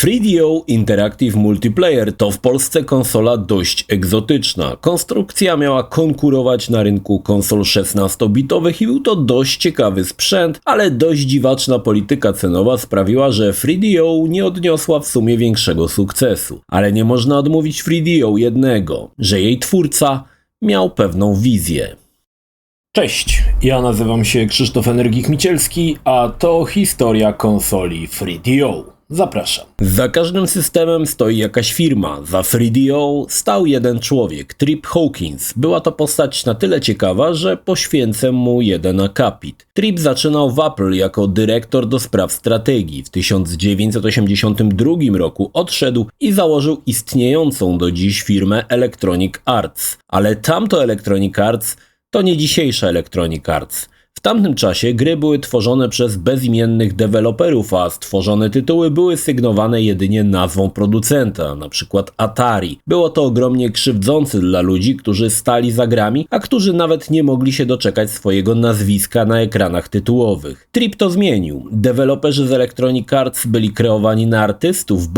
3DO Interactive Multiplayer to w Polsce konsola dość egzotyczna. Konstrukcja miała konkurować na rynku konsol 16-bitowych i był to dość ciekawy sprzęt, ale dość dziwaczna polityka cenowa sprawiła, że 3DO nie odniosła w sumie większego sukcesu. Ale nie można odmówić 3DO jednego, że jej twórca miał pewną wizję. Cześć, ja nazywam się Krzysztof Energik-Micielski, a to historia konsoli 3DO. Zapraszam. Za każdym systemem stoi jakaś firma. Za 3DO stał jeden człowiek, Trip Hawkins. Była to postać na tyle ciekawa, że poświęcę mu jeden akapit. Trip zaczynał w Apple jako dyrektor do spraw strategii. W 1982 roku odszedł i założył istniejącą do dziś firmę Electronic Arts. Ale tamto Electronic Arts to nie dzisiejsza Electronic Arts. W tamtym czasie gry były tworzone przez bezimiennych deweloperów, a stworzone tytuły były sygnowane jedynie nazwą producenta, np. Atari. Było to ogromnie krzywdzące dla ludzi, którzy stali za grami, a którzy nawet nie mogli się doczekać swojego nazwiska na ekranach tytułowych. Trip to zmienił. Deweloperzy z Electronic Arts byli kreowani na artystów,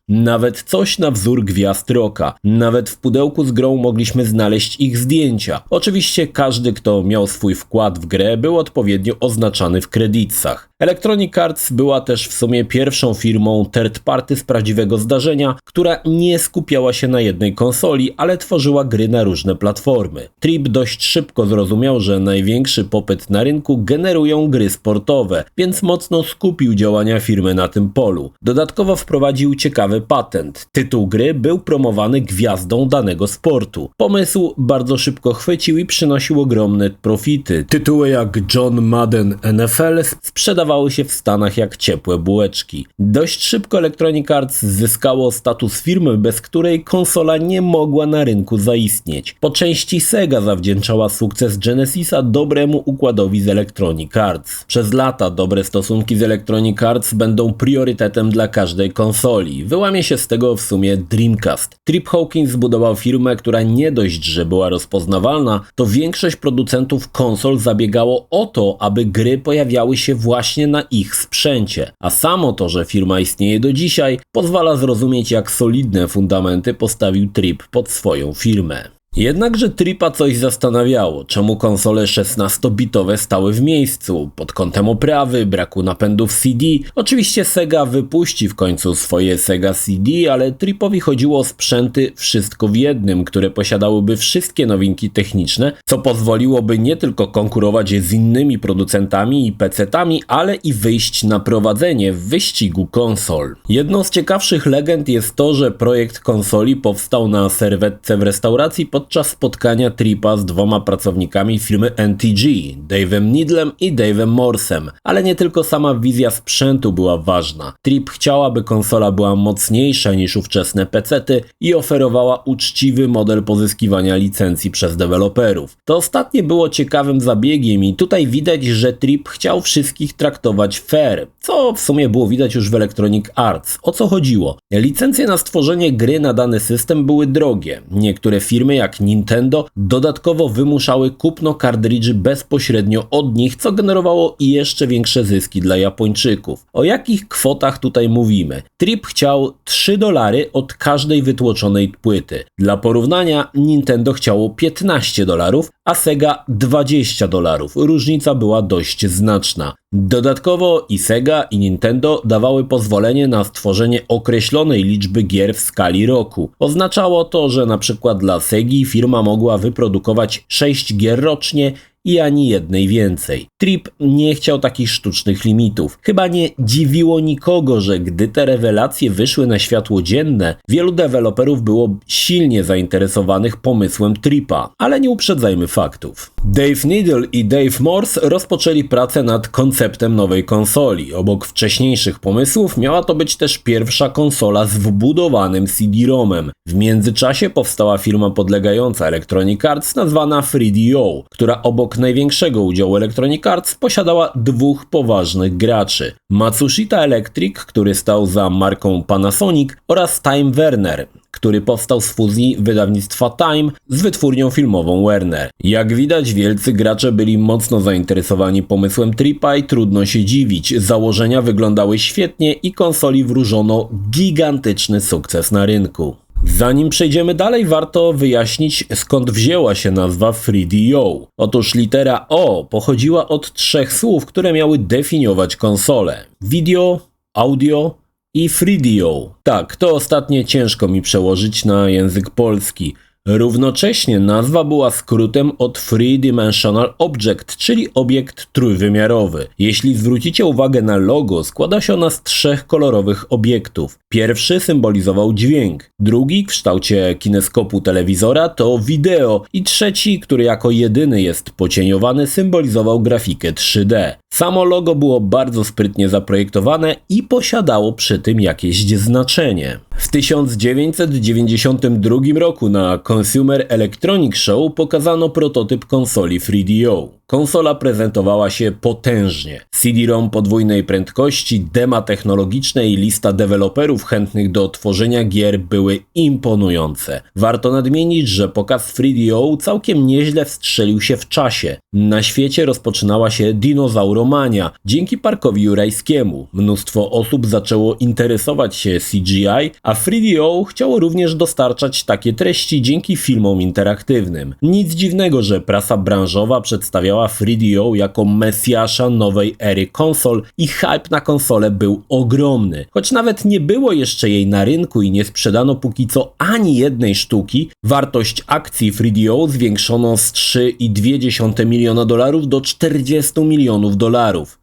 nawet coś na wzór gwiazd rocka. Nawet w pudełku z grą mogliśmy znaleźć ich zdjęcia. Oczywiście każdy, kto miał swój wkład w grę, był odpowiednio oznaczany w kredytach. Electronic Arts była też w sumie pierwszą firmą third party z prawdziwego zdarzenia, która nie skupiała się na jednej konsoli, ale tworzyła gry na różne platformy. Trip dość szybko zrozumiał, że największy popyt na rynku generują gry sportowe, więc mocno skupił działania firmy na tym polu. Dodatkowo wprowadził ciekawy patent. Tytuł gry był promowany gwiazdą danego sportu. Pomysł bardzo szybko chwycił i przynosił ogromne profity. Tytuły jak John Madden NFL sprzedawały się w Stanach jak ciepłe bułeczki. Dość szybko Electronic Arts zyskało status firmy, bez której konsola nie mogła na rynku zaistnieć. Po części Sega zawdzięczała sukces Genesisa dobremu układowi z Electronic Arts. Przez lata dobre stosunki z Electronic Arts będą priorytetem dla każdej konsoli. Wyłamie się z tego w sumie Dreamcast. Trip Hawkins zbudował firmę, która nie dość, że była rozpoznawalna, to większość producentów konsol zabiegało o to, aby gry pojawiały się właśnie na ich sprzęcie. A samo to, że firma istnieje do dzisiaj, pozwala zrozumieć, jak solidne fundamenty postawił Trip pod swoją firmę. Jednakże Tripa coś zastanawiało, czemu konsole 16-bitowe stały w miejscu, pod kątem oprawy, braku napędów CD. Oczywiście Sega wypuści w końcu swoje Sega CD, ale Tripowi chodziło o sprzęty wszystko w jednym, które posiadałyby wszystkie nowinki techniczne, co pozwoliłoby nie tylko konkurować z innymi producentami i PC-tami, ale i wyjść na prowadzenie w wyścigu konsol. Jedną z ciekawszych legend jest to, że projekt konsoli powstał na serwetce w restauracji podczas spotkania Tripa z dwoma pracownikami firmy NTG, Dave'em Needlem i Dave'em Morsem. Ale nie tylko sama wizja sprzętu była ważna. Trip chciał, aby konsola była mocniejsza niż ówczesne PC-ty i oferowała uczciwy model pozyskiwania licencji przez deweloperów. To ostatnie było ciekawym zabiegiem i tutaj widać, że Trip chciał wszystkich traktować fair, co w sumie było widać już w Electronic Arts. O co chodziło? Licencje na stworzenie gry na dany system były drogie. Niektóre firmy jak Nintendo dodatkowo wymuszały kupno kartridży bezpośrednio od nich, co generowało jeszcze większe zyski dla Japończyków. O jakich kwotach tutaj mówimy? Trip chciał $3 od każdej wytłoczonej płyty. Dla porównania Nintendo chciało $15, a Sega $20. Różnica była dość znaczna. Dodatkowo i Sega i Nintendo dawały pozwolenie na stworzenie określonej liczby gier w skali roku. Oznaczało to, że na przykład dla Segi firma mogła wyprodukować 6 gier rocznie i ani jednej więcej. Trip nie chciał takich sztucznych limitów. Chyba nie dziwiło nikogo, że gdy te rewelacje wyszły na światło dzienne, wielu deweloperów było silnie zainteresowanych pomysłem Tripa. Ale nie uprzedzajmy faktów. Dave Needle i Dave Morse rozpoczęli pracę nad konceptem nowej konsoli. Obok wcześniejszych pomysłów miała to być też pierwsza konsola z wbudowanym CD-ROMem. W międzyczasie powstała firma podlegająca Electronic Arts nazwana 3DO, która obok największego udziału Electronic Arts posiadała dwóch poważnych graczy. Matsushita Electric, który stał za marką Panasonic, oraz Time Warner, który powstał z fuzji wydawnictwa Time z wytwórnią filmową Warner. Jak widać, wielcy gracze byli mocno zainteresowani pomysłem Tripa i trudno się dziwić. Założenia wyglądały świetnie i konsoli wróżono gigantyczny sukces na rynku. Zanim przejdziemy dalej, warto wyjaśnić, skąd wzięła się nazwa 3DO. Otóż litera O pochodziła od 3 słów, które miały definiować konsolę: video, audio i 3DO. Tak, to ostatnie ciężko mi przełożyć na język polski. Równocześnie nazwa była skrótem od Three Dimensional Object, czyli obiekt trójwymiarowy. Jeśli zwrócicie uwagę na logo, składa się ona z 3 kolorowych obiektów. Pierwszy symbolizował dźwięk, drugi w kształcie kineskopu telewizora to wideo i trzeci, który jako jedyny jest pocieniowany, symbolizował grafikę 3D. Samo logo było bardzo sprytnie zaprojektowane i posiadało przy tym jakieś znaczenie. W 1992 roku na Consumer Electronics Show pokazano prototyp konsoli 3DO. Konsola prezentowała się potężnie. CD-ROM podwójnej prędkości, dema technologiczne i lista deweloperów chętnych do tworzenia gier były imponujące. Warto nadmienić, że pokaz 3DO całkiem nieźle wstrzelił się w czasie. Na świecie rozpoczynała się dinozauromania. Dzięki Parkowi Jurajskiemu mnóstwo osób zaczęło interesować się CGI, a 3DO chciało również dostarczać takie treści dzięki filmom interaktywnym. Nic dziwnego, że prasa branżowa przedstawiała 3DO jako mesjasza nowej ery konsol i hype na konsolę był ogromny. Choć nawet nie było jeszcze jej na rynku i nie sprzedano póki co ani jednej sztuki, wartość akcji 3DO zwiększono z $3,2 miliona do $40 milionów.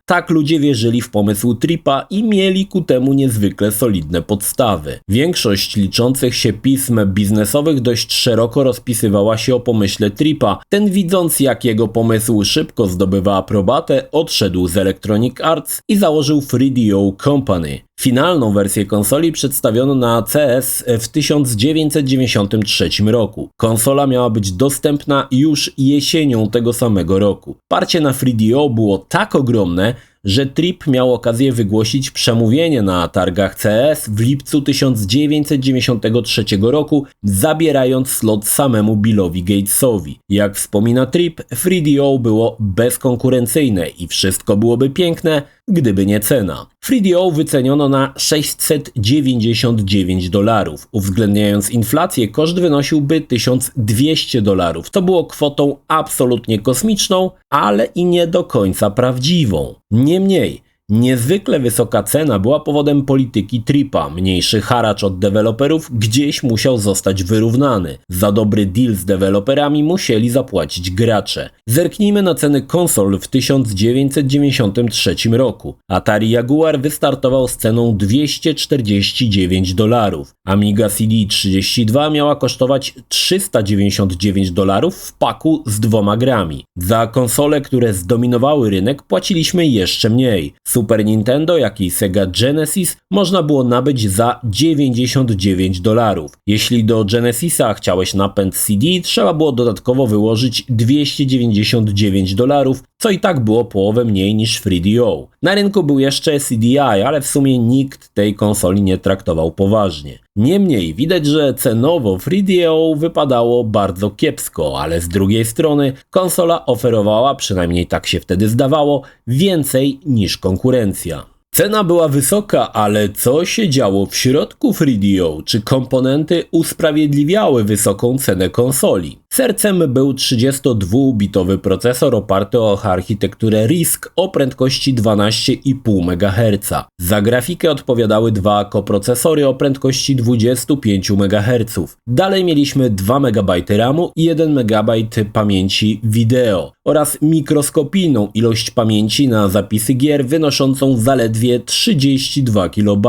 Tak ludzie wierzyli w pomysł Tripa i mieli ku temu niezwykle solidne podstawy. Większość liczących się pism biznesowych dość szeroko rozpisywała się o pomyśle Tripa. Ten, widząc jak jego pomysł szybko zdobywa aprobatę, odszedł z Electronic Arts i założył 3DO Company. Finalną wersję konsoli przedstawiono na CES w 1993 roku. Konsola miała być dostępna już jesienią tego samego roku. Parcie na 3DO było tak ogromne, że Trip miał okazję wygłosić przemówienie na targach CES w lipcu 1993 roku, zabierając slot samemu Billowi Gatesowi. Jak wspomina Trip, 3DO było bezkonkurencyjne i wszystko byłoby piękne, gdyby nie cena. 3DO wyceniono na $699. Uwzględniając inflację, koszt wynosiłby $1200. To było kwotą absolutnie kosmiczną, ale i nie do końca prawdziwą. Niemniej, niezwykle wysoka cena była powodem polityki Tripa. Mniejszy haracz od deweloperów gdzieś musiał zostać wyrównany. Za dobry deal z deweloperami musieli zapłacić gracze. Zerknijmy na ceny konsol w 1993 roku. Atari Jaguar wystartował z ceną $249. Amiga CD32 miała kosztować $399 w paku z 2 grami. Za konsole, które zdominowały rynek, płaciliśmy jeszcze mniej. Super Nintendo, jak i Sega Genesis można było nabyć za $99. Jeśli do Genesisa chciałeś napęd CD, trzeba było dodatkowo wyłożyć $299, co i tak było połowę mniej niż 3DO. Na rynku był jeszcze CDI, ale w sumie nikt tej konsoli nie traktował poważnie. Niemniej widać, że cenowo 3DO wypadało bardzo kiepsko, ale z drugiej strony konsola oferowała, przynajmniej tak się wtedy zdawało, więcej niż konkurencja. Cena była wysoka, ale co się działo w środku 3DO? Czy komponenty usprawiedliwiały wysoką cenę konsoli? Sercem był 32-bitowy procesor oparty o architekturę RISC o prędkości 12,5 MHz. Za grafikę odpowiadały 2 koprocesory o prędkości 25 MHz. Dalej mieliśmy 2 MB RAMu i 1 MB pamięci wideo oraz mikroskopijną ilość pamięci na zapisy gier wynoszącą zaledwie 32 KB.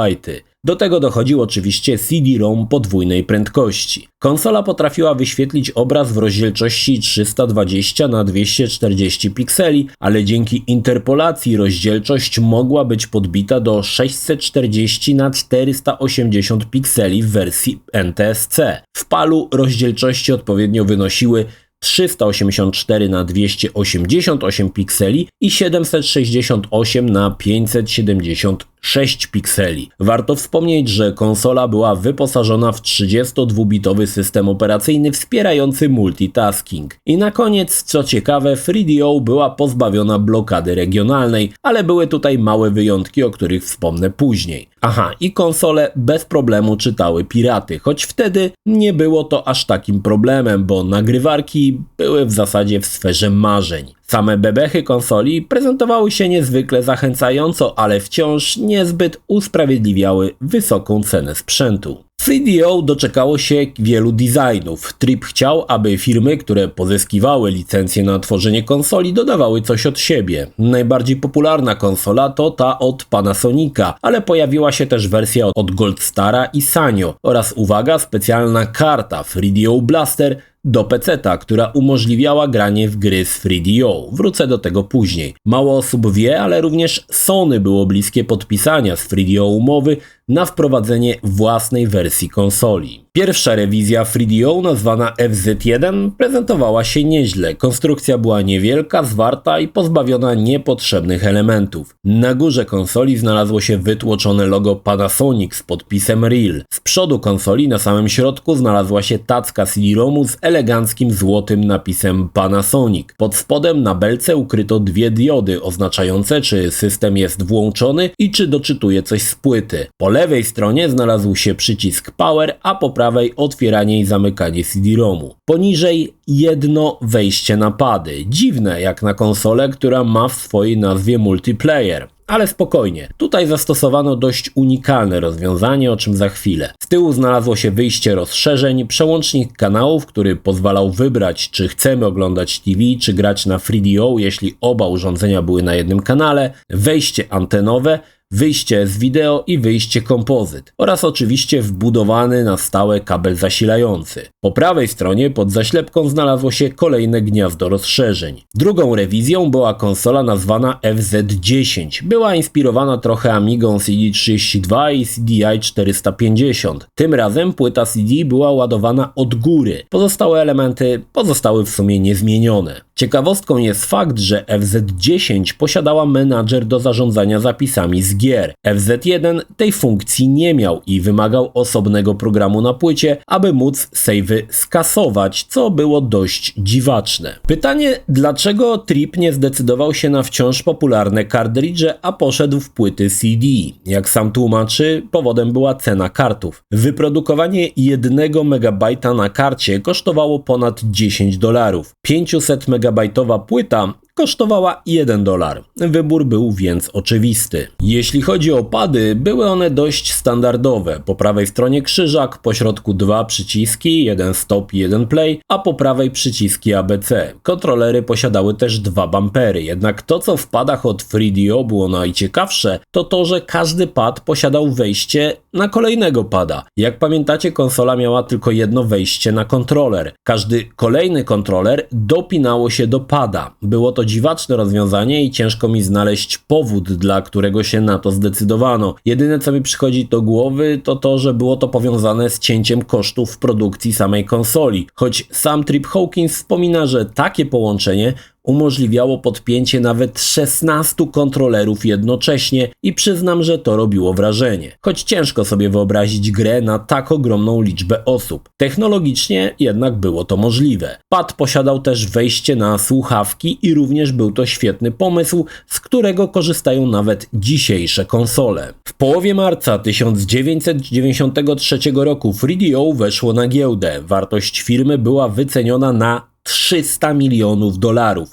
Do tego dochodził oczywiście CD-ROM podwójnej prędkości. Konsola potrafiła wyświetlić obraz w rozdzielczości 320 na 240 pikseli, ale dzięki interpolacji rozdzielczość mogła być podbita do 640 na 480 pikseli w wersji NTSC. W PAL-u rozdzielczości odpowiednio wynosiły 384 na 288 pikseli i 768 na 576 6 pikseli. Warto wspomnieć, że konsola była wyposażona w 32-bitowy system operacyjny wspierający multitasking. I na koniec, co ciekawe, 3DO była pozbawiona blokady regionalnej, ale były tutaj małe wyjątki, o których wspomnę później. Aha, i konsole bez problemu czytały piraty, choć wtedy nie było to aż takim problemem, bo nagrywarki były w zasadzie w sferze marzeń. Same bebechy konsoli prezentowały się niezwykle zachęcająco, ale wciąż niezbyt usprawiedliwiały wysoką cenę sprzętu. 3DO doczekało się wielu designów. Trip chciał, aby firmy, które pozyskiwały licencję na tworzenie konsoli, dodawały coś od siebie. Najbardziej popularna konsola to ta od Panasonica, ale pojawiła się też wersja od Goldstara i Sanyo oraz, uwaga, specjalna karta 3DO Blaster do PC-ta, która umożliwiała granie w gry z 3DO. Wrócę do tego później. Mało osób wie, ale również Sony było bliskie podpisania z 3DO umowy na wprowadzenie własnej wersji konsoli. Pierwsza rewizja 3DO, nazwana FZ1, prezentowała się nieźle. Konstrukcja była niewielka, zwarta i pozbawiona niepotrzebnych elementów. Na górze konsoli znalazło się wytłoczone logo Panasonic z podpisem REAL. Z przodu konsoli na samym środku znalazła się tacka CD-ROMu z eleganckim złotym napisem Panasonic. Pod spodem na belce ukryto dwie diody oznaczające, czy system jest włączony i czy doczytuje coś z płyty. Po lewej stronie znalazł się przycisk Power, a po prawej otwieranie i zamykanie CD-ROMu. Poniżej jedno wejście na pady. Dziwne jak na konsolę, która ma w swojej nazwie multiplayer. Ale spokojnie, tutaj zastosowano dość unikalne rozwiązanie, o czym za chwilę. Z tyłu znalazło się wyjście rozszerzeń, przełącznik kanałów, który pozwalał wybrać, czy chcemy oglądać TV, czy grać na 3DO, jeśli oba urządzenia były na jednym kanale, wejście antenowe, wyjście z wideo i wyjście kompozyt oraz oczywiście wbudowany na stałe kabel zasilający. Po prawej stronie pod zaślepką znalazło się kolejne gniazdo rozszerzeń. Drugą rewizją była konsola nazwana FZ10. Była inspirowana trochę Amigą CD32 i CDI 450. Tym razem płyta CD była ładowana od góry. Pozostałe elementy pozostały w sumie niezmienione. Ciekawostką jest fakt, że FZ10 posiadała menadżer do zarządzania zapisami z gier. FZ1 tej funkcji nie miał i wymagał osobnego programu na płycie, aby móc save'y skasować, co było dość dziwaczne. Pytanie, dlaczego Trip nie zdecydował się na wciąż popularne kartridże, a poszedł w płyty CD? Jak sam tłumaczy, powodem była cena kartów. Wyprodukowanie 1 MB na karcie kosztowało ponad $10. 500 megabajtowa płyta kosztowała $1. Wybór był więc oczywisty. Jeśli chodzi o pady, były one dość standardowe. Po prawej stronie krzyżak, po środku dwa przyciski, jeden stop i jeden play, a po prawej przyciski ABC. Kontrolery posiadały też dwa bumpery, jednak to, co w padach od 3DO było najciekawsze, to to, że każdy pad posiadał wejście na kolejnego pada. Jak pamiętacie, konsola miała tylko jedno wejście na kontroler. Każdy kolejny kontroler dopinało się do pada. Było to dziwaczne rozwiązanie i ciężko mi znaleźć powód, dla którego się na to zdecydowano. Jedyne, co mi przychodzi do głowy, to to, że było to powiązane z cięciem kosztów w produkcji samej konsoli. Choć sam Trip Hawkins wspomina, że takie połączenie umożliwiało podpięcie nawet 16 kontrolerów jednocześnie i przyznam, że to robiło wrażenie. Choć ciężko sobie wyobrazić grę na tak ogromną liczbę osób. Technologicznie jednak było to możliwe. Pad posiadał też wejście na słuchawki i również był to świetny pomysł, z którego korzystają nawet dzisiejsze konsole. W połowie marca 1993 roku 3DO weszło na giełdę. Wartość firmy była wyceniona na $300 milionów.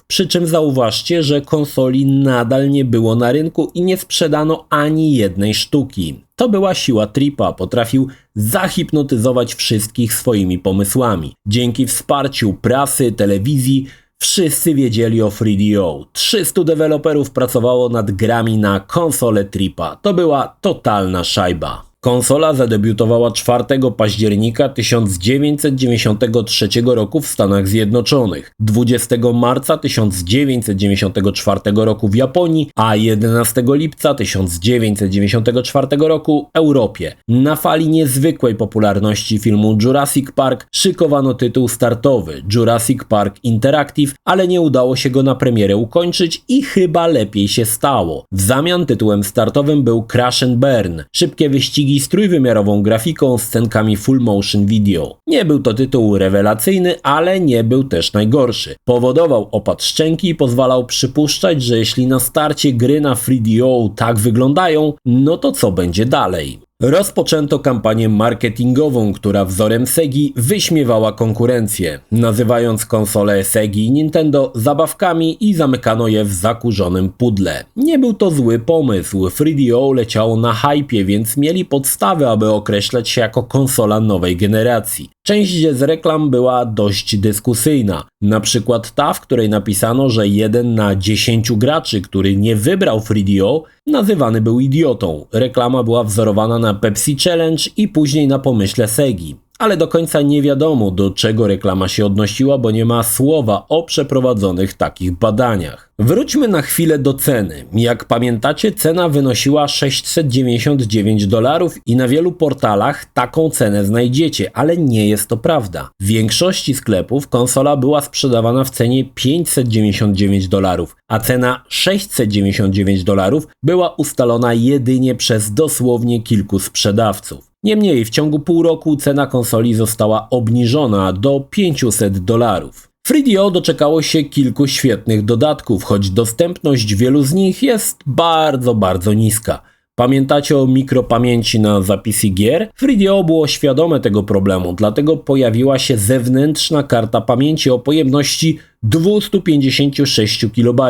Przy czym zauważcie, że konsoli nadal nie było na rynku i nie sprzedano ani jednej sztuki. To była siła Tripa, potrafił zahipnotyzować wszystkich swoimi pomysłami. Dzięki wsparciu prasy, telewizji, wszyscy wiedzieli o 3DO. 300 deweloperów pracowało nad grami na konsolę Tripa. To była totalna szajba. Konsola zadebiutowała 4 października 1993 roku w Stanach Zjednoczonych, 20 marca 1994 roku w Japonii, a 11 lipca 1994 roku w Europie. Na fali niezwykłej popularności filmu Jurassic Park szykowano tytuł startowy Jurassic Park Interactive, ale nie udało się go na premierę ukończyć i chyba lepiej się stało. W zamian tytułem startowym był Crash and Burn, szybkie wyścigi z trójwymiarową grafiką, scenkami full motion video. Nie był to tytuł rewelacyjny, ale nie był też najgorszy. Powodował opad szczęki i pozwalał przypuszczać, że jeśli na starcie gry na 3DO tak wyglądają, no to co będzie dalej? Rozpoczęto kampanię marketingową, która wzorem Segi wyśmiewała konkurencję, nazywając konsole Segi i Nintendo zabawkami i zamykano je w zakurzonym pudle. Nie był to zły pomysł, 3DO leciało na hypie, więc mieli podstawy, aby określać się jako konsola nowej generacji. Część z reklam była dość dyskusyjna, na przykład ta, w której napisano, że 1 na 10 graczy, który nie wybrał 3DO, nazywany był idiotą. Reklama była wzorowana na Pepsi Challenge i później na pomyśle Segi. Ale do końca nie wiadomo, do czego reklama się odnosiła, bo nie ma słowa o przeprowadzonych takich badaniach. Wróćmy na chwilę do ceny. Jak pamiętacie, cena wynosiła $699 i na wielu portalach taką cenę znajdziecie, ale nie jest to prawda. W większości sklepów konsola była sprzedawana w cenie $599, a cena $699 była ustalona jedynie przez dosłownie kilku sprzedawców. Niemniej w ciągu pół roku cena konsoli została obniżona do $500. 3DO doczekało się kilku świetnych dodatków, choć dostępność wielu z nich jest bardzo niska. Pamiętacie o mikropamięci na zapisy gier? 3DO było świadome tego problemu, dlatego pojawiła się zewnętrzna karta pamięci o pojemności 256 KB.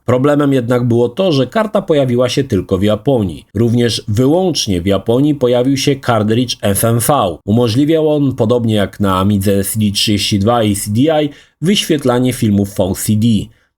Problemem jednak było to, że karta pojawiła się tylko w Japonii. Również wyłącznie w Japonii pojawił się cartridge FMV. Umożliwiał on, podobnie jak na Amidze CD32 i CDI, wyświetlanie filmów VCD.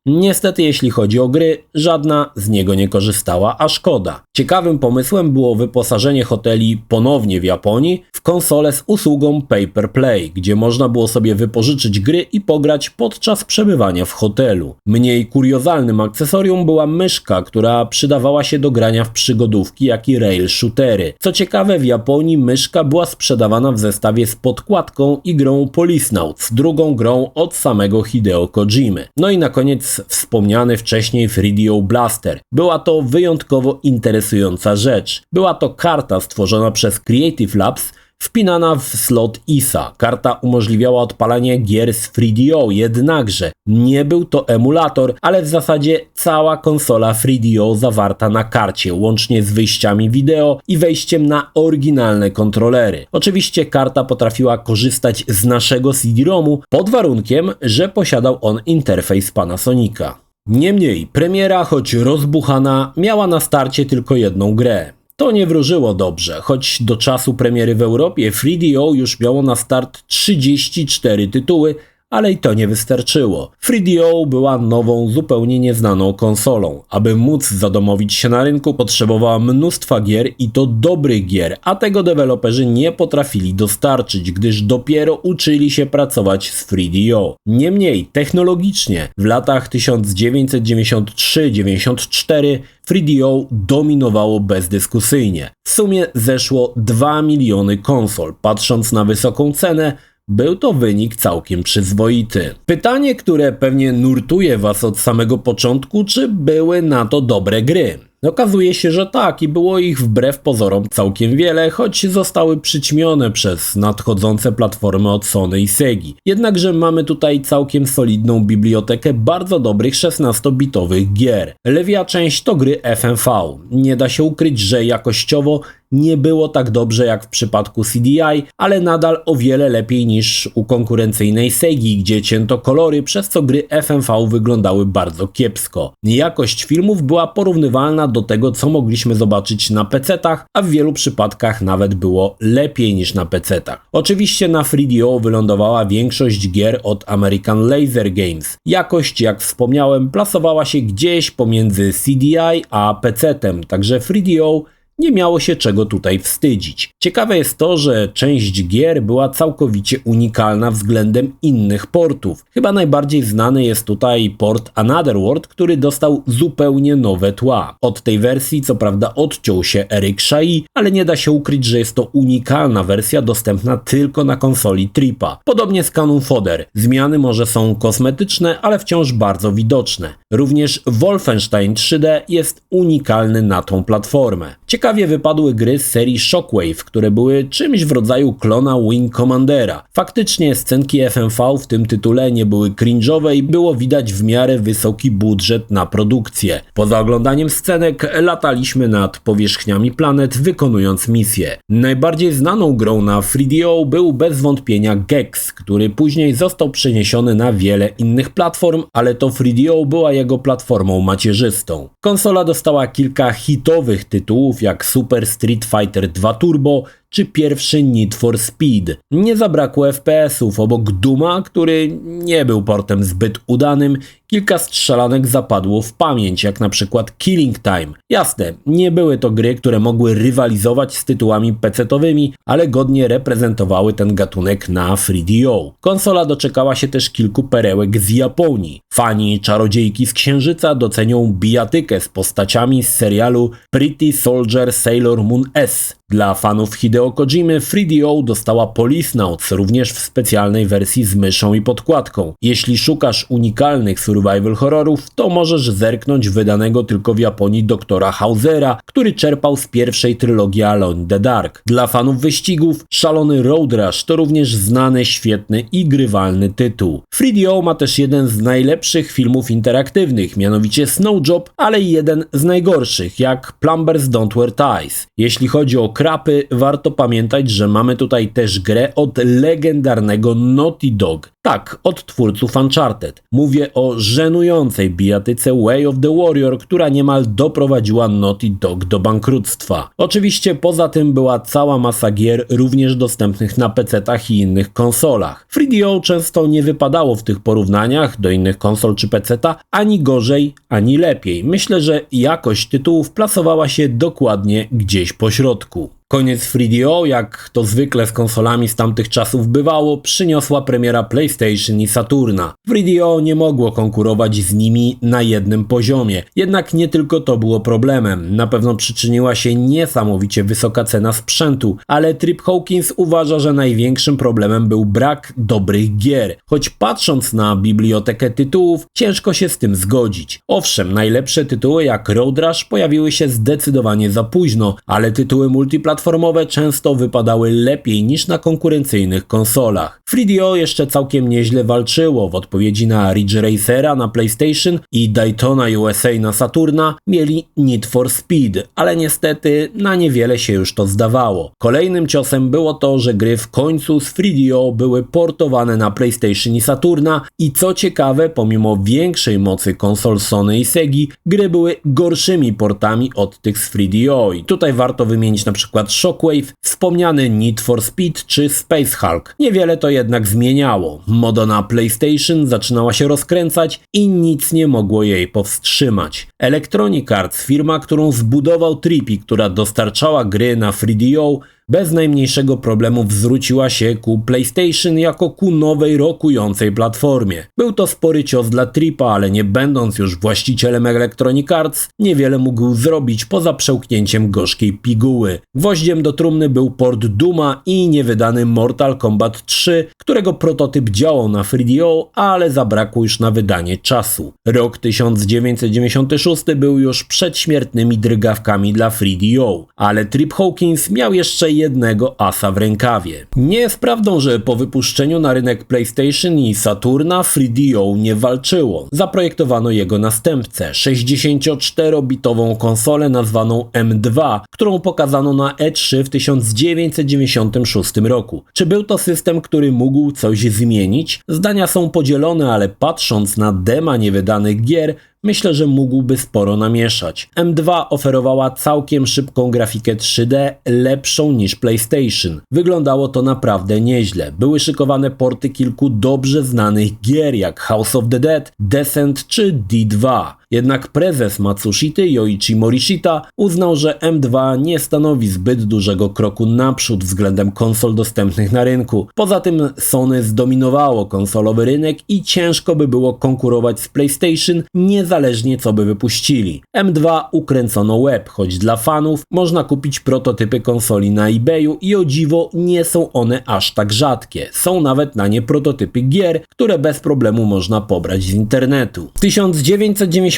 Niestety jeśli chodzi o gry, żadna z niego nie korzystała, a szkoda. Ciekawym pomysłem było wyposażenie hoteli ponownie w Japonii w konsolę z usługą Pay per Play, gdzie można było sobie wypożyczyć gry i pograć podczas przebywania w hotelu. Mniej kuriozalnym akcesorium była myszka, która przydawała się do grania w przygodówki, jak i rail shootery. Co ciekawe, w Japonii myszka była sprzedawana w zestawie z podkładką i grą Policenauts, drugą grą od samego Hideo Kojimy. No i na koniec wspomniany wcześniej 3DO Blaster. Była to wyjątkowo interesująca rzecz. Była to karta stworzona przez Creative Labs, wpinana w slot ISA. Karta umożliwiała odpalanie gier z 3DO, jednakże nie był to emulator, ale w zasadzie cała konsola 3DO zawarta na karcie, łącznie z wyjściami wideo i wejściem na oryginalne kontrolery. Oczywiście karta potrafiła korzystać z naszego CD-ROMu pod warunkiem, że posiadał on interfejs Panasonica. Niemniej premiera, choć rozbuchana, miała na starcie tylko jedną grę. To nie wróżyło dobrze, choć do czasu premiery w Europie 3DO już miało na start 34 tytuły, ale i to nie wystarczyło. 3DO była nową, zupełnie nieznaną konsolą. Aby móc zadomowić się na rynku, potrzebowała mnóstwa gier i to dobrych gier, a tego deweloperzy nie potrafili dostarczyć, gdyż dopiero uczyli się pracować z 3DO. Niemniej, technologicznie, w latach 1993-94 3DO dominowało bezdyskusyjnie. W sumie zeszło 2 miliony konsol. Patrząc na wysoką cenę, był to wynik całkiem przyzwoity. Pytanie, które pewnie nurtuje Was od samego początku, czy były na to dobre gry? Okazuje się, że tak i było ich wbrew pozorom całkiem wiele, choć zostały przyćmione przez nadchodzące platformy od Sony i Segi. Jednakże mamy tutaj całkiem solidną bibliotekę bardzo dobrych 16-bitowych gier. Lewia część to gry FMV. Nie da się ukryć, że jakościowo nie było tak dobrze jak w przypadku CDI, ale nadal o wiele lepiej niż u konkurencyjnej Segi, gdzie cięto kolory, przez co gry FMV wyglądały bardzo kiepsko. Jakość filmów była porównywalna do tego, co mogliśmy zobaczyć na PC-tach, a w wielu przypadkach nawet było lepiej niż na PC-tach. Oczywiście na 3DO wylądowała większość gier od American Laser Games. Jakość, jak wspomniałem, plasowała się gdzieś pomiędzy CDI a PC-tem, także 3DO nie miało się czego tutaj wstydzić. Ciekawe jest to, że część gier była całkowicie unikalna względem innych portów. Chyba najbardziej znany jest tutaj port Another World, który dostał zupełnie nowe tła. Od tej wersji co prawda odciął się Eric Chahi, ale nie da się ukryć, że jest to unikalna wersja dostępna tylko na konsoli Tripa. Podobnie z Cannon Fodder. Zmiany może są kosmetyczne, ale wciąż bardzo widoczne. Również Wolfenstein 3D jest unikalny na tą platformę. Ciekawie wypadły gry z serii Shockwave, które były czymś w rodzaju klona Wing Commandera. Faktycznie scenki FMV w tym tytule nie były cringe'owe i było widać w miarę wysoki budżet na produkcję. Poza oglądaniem scenek lataliśmy nad powierzchniami planet, wykonując misje. Najbardziej znaną grą na 3DO był bez wątpienia Gex, który później został przeniesiony na wiele innych platform, ale to 3DO była jego platformą macierzystą. Konsola dostała kilka hitowych tytułów jak Super Street Fighter 2 Turbo czy pierwszy Need for Speed. Nie zabrakło FPS-ów, obok Duma, który nie był portem zbyt udanym, kilka strzelanek zapadło w pamięć, jak na przykład Killing Time. Jasne, nie były to gry, które mogły rywalizować z tytułami PC-towymi, ale godnie reprezentowały ten gatunek na 3DO. Konsola doczekała się też kilku perełek z Japonii. Fani Czarodziejki z Księżyca docenią bijatykę z postaciami z serialu Pretty Soldier Sailor Moon S. Dla fanów Hideo Kojimy 3DO dostała Policenauts, również w specjalnej wersji z myszą i podkładką. Jeśli szukasz unikalnych survival horrorów, to możesz zerknąć wydanego tylko w Japonii doktora Hausera, który czerpał z pierwszej trylogii Alone in the Dark. Dla fanów wyścigów szalony Road Rush to również znany, świetny i grywalny tytuł. 3DO ma też jeden z najlepszych filmów interaktywnych, mianowicie Snow Job, ale i jeden z najgorszych, jak Plumbers Don't Wear Ties. Jeśli chodzi o krapy, warto pamiętać, że mamy tutaj też grę od legendarnego Naughty Dog. Tak, od twórców Uncharted. Mówię o żenującej bijatyce Way of the Warrior, która niemal doprowadziła Naughty Dog do bankructwa. Oczywiście poza tym była cała masa gier również dostępnych na PC-tach i innych konsolach. 3DO często nie wypadało w tych porównaniach do innych konsol czy PC-ta ani gorzej, ani lepiej. Myślę, że jakość tytułów plasowała się dokładnie gdzieś po środku. Koniec 3DO, jak to zwykle z konsolami z tamtych czasów bywało, przyniosła premiera PlayStation i Saturna. 3DO nie mogło konkurować z nimi na jednym poziomie, jednak nie tylko to było problemem. Na pewno przyczyniła się niesamowicie wysoka cena sprzętu, ale Trip Hawkins uważa, że największym problemem był brak dobrych gier. Choć patrząc na bibliotekę tytułów, ciężko się z tym zgodzić. Owszem, najlepsze tytuły jak Road Rush pojawiły się zdecydowanie za późno, ale tytuły multiplatformowe często wypadały lepiej niż na konkurencyjnych konsolach. 3DO jeszcze całkiem nieźle walczyło. W odpowiedzi na Ridge Racera na PlayStation i Daytona USA na Saturna mieli Need for Speed, ale niestety na niewiele się już to zdawało. Kolejnym ciosem było to, że gry w końcu z 3DO były portowane na PlayStation i Saturna i co ciekawe, pomimo większej mocy konsol Sony i Segi, gry były gorszymi portami od tych z 3DO i tutaj warto wymienić na przykład Shockwave, wspomniany Need for Speed czy Space Hulk. Niewiele to jednak zmieniało. Moda na PlayStation zaczynała się rozkręcać i nic nie mogło jej powstrzymać. Electronic Arts, firma, którą zbudował Trippy, która dostarczała gry na 3DO, bez najmniejszego problemu zwróciła się ku PlayStation jako ku nowej rokującej platformie. Był to spory cios dla Tripa, ale nie będąc już właścicielem Electronic Arts, niewiele mógł zrobić poza przełknięciem gorzkiej piguły. Gwoździem do trumny był port Duma i niewydany Mortal Kombat 3, którego prototyp działał na 3DO, ale zabrakło już na wydanie czasu. Rok 1996 był już przedśmiertnymi drgawkami dla 3DO, ale Trip Hawkins miał jeszcze jednego asa w rękawie. Nie jest prawdą, że po wypuszczeniu na rynek PlayStation i Saturna 3DO nie walczyło. Zaprojektowano jego następcę, 64-bitową konsolę nazwaną M2, którą pokazano na E3 w 1996 roku. Czy był to system, który mógł coś zmienić? Zdania są podzielone, ale patrząc na dema niewydanych gier, myślę, że mógłby sporo namieszać. M2 oferowała całkiem szybką grafikę 3D, lepszą niż PlayStation. Wyglądało to naprawdę nieźle. Były szykowane porty kilku dobrze znanych gier jak House of the Dead, Descent czy D2. Jednak prezes Matsushity Yoichi Morishita uznał, że M2 nie stanowi zbyt dużego kroku naprzód względem konsol dostępnych na rynku. Poza tym Sony zdominowało konsolowy rynek i ciężko by było konkurować z PlayStation niezależnie co by wypuścili. M2 ukręcono łeb, choć dla fanów można kupić prototypy konsoli na eBayu i o dziwo nie są one aż tak rzadkie. Są nawet na nie prototypy gier, które bez problemu można pobrać z internetu. W 1996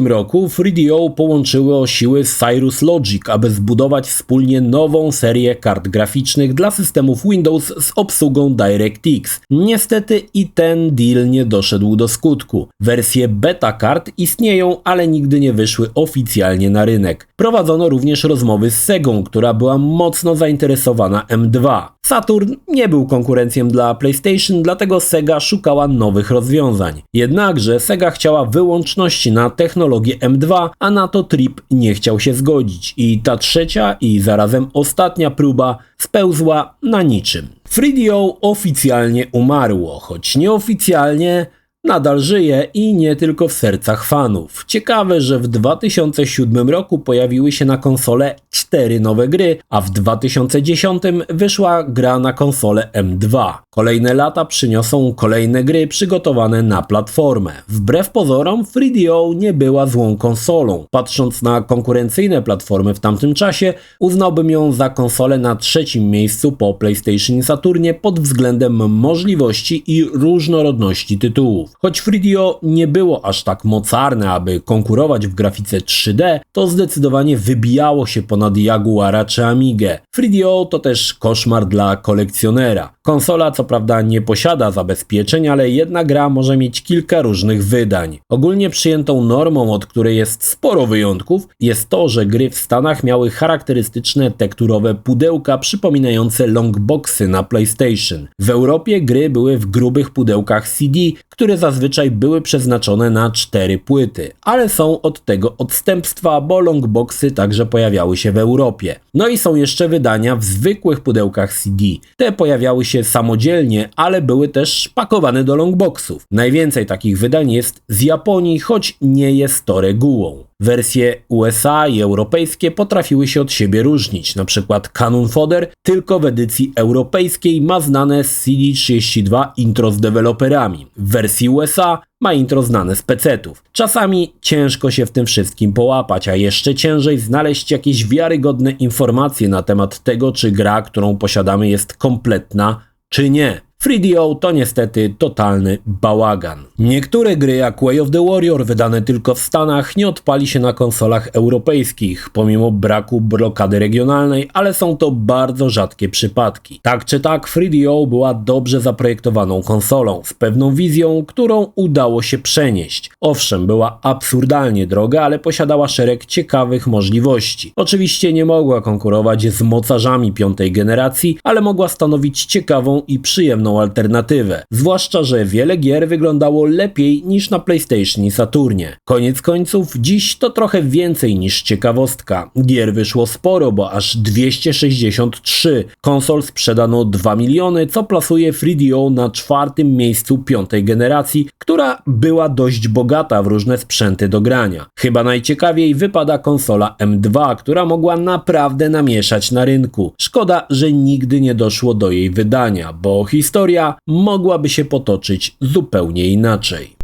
roku 3DO połączyło siły z Cirrus Logic, aby zbudować wspólnie nową serię kart graficznych dla systemów Windows z obsługą DirectX. Niestety i ten deal nie doszedł do skutku. Wersje beta kart istnieją, ale nigdy nie wyszły oficjalnie na rynek. Prowadzono również rozmowy z Segą, która była mocno zainteresowana M2. Saturn nie był konkurencją dla PlayStation, dlatego Sega szukała nowych rozwiązań. Jednakże Sega chciała wyłączności na technologię M2, a na to Trip nie chciał się zgodzić i ta trzecia i zarazem ostatnia próba spełzła na niczym. 3DO oficjalnie umarło, choć nieoficjalnie nadal żyje i nie tylko w sercach fanów. Ciekawe, że w 2007 roku pojawiły się na konsolę 4 nowe gry, a w 2010 wyszła gra na konsolę M2. Kolejne lata przyniosą kolejne gry przygotowane na platformę. Wbrew pozorom 3DO nie była złą konsolą. Patrząc na konkurencyjne platformy w tamtym czasie, uznałbym ją za konsolę na trzecim miejscu po PlayStation i Saturnie pod względem możliwości i różnorodności tytułów. Choć 3DO nie było aż tak mocarne, aby konkurować w grafice 3D, to zdecydowanie wybijało się ponad Jaguara czy Amigę. 3DO to też koszmar dla kolekcjonera. Konsola co prawda nie posiada zabezpieczeń, ale jedna gra może mieć kilka różnych wydań. Ogólnie przyjętą normą, od której jest sporo wyjątków, jest to, że gry w Stanach miały charakterystyczne tekturowe pudełka przypominające longboxy na PlayStation. W Europie gry były w grubych pudełkach CD, które zazwyczaj były przeznaczone na 4 płyty, ale są od tego odstępstwa, bo longboxy także pojawiały się w Europie. No i są jeszcze wydania w zwykłych pudełkach CD. Te pojawiały się samodzielnie, ale były też pakowane do longboxów. Najwięcej takich wydań jest z Japonii, choć nie jest to regułą. Wersje USA i europejskie potrafiły się od siebie różnić. Na przykład Cannon Fodder tylko w edycji europejskiej ma znane z CD32 intro z deweloperami. W wersji USA ma intro znane z PC-ów. Czasami ciężko się w tym wszystkim połapać, a jeszcze ciężej znaleźć jakieś wiarygodne informacje na temat tego, czy gra, którą posiadamy, jest kompletna, czy nie. 3DO to niestety totalny bałagan. Niektóre gry jak Way of the Warrior wydane tylko w Stanach nie odpali się na konsolach europejskich, pomimo braku blokady regionalnej, ale są to bardzo rzadkie przypadki. Tak czy tak 3DO była dobrze zaprojektowaną konsolą, z pewną wizją, którą udało się przenieść. Owszem, była absurdalnie droga, ale posiadała szereg ciekawych możliwości. Oczywiście nie mogła konkurować z mocarzami piątej generacji, ale mogła stanowić ciekawą i przyjemną alternatywę. Zwłaszcza, że wiele gier wyglądało lepiej niż na PlayStation i Saturnie. Koniec końców, dziś to trochę więcej niż ciekawostka. Gier wyszło sporo, bo aż 263. Konsol sprzedano 2 miliony, co plasuje 3DO na 4. miejscu piątej generacji, która była dość bogata w różne sprzęty do grania. Chyba najciekawiej wypada konsola M2, która mogła naprawdę namieszać na rynku. Szkoda, że nigdy nie doszło do jej wydania, bo historia mogłaby się potoczyć zupełnie inaczej.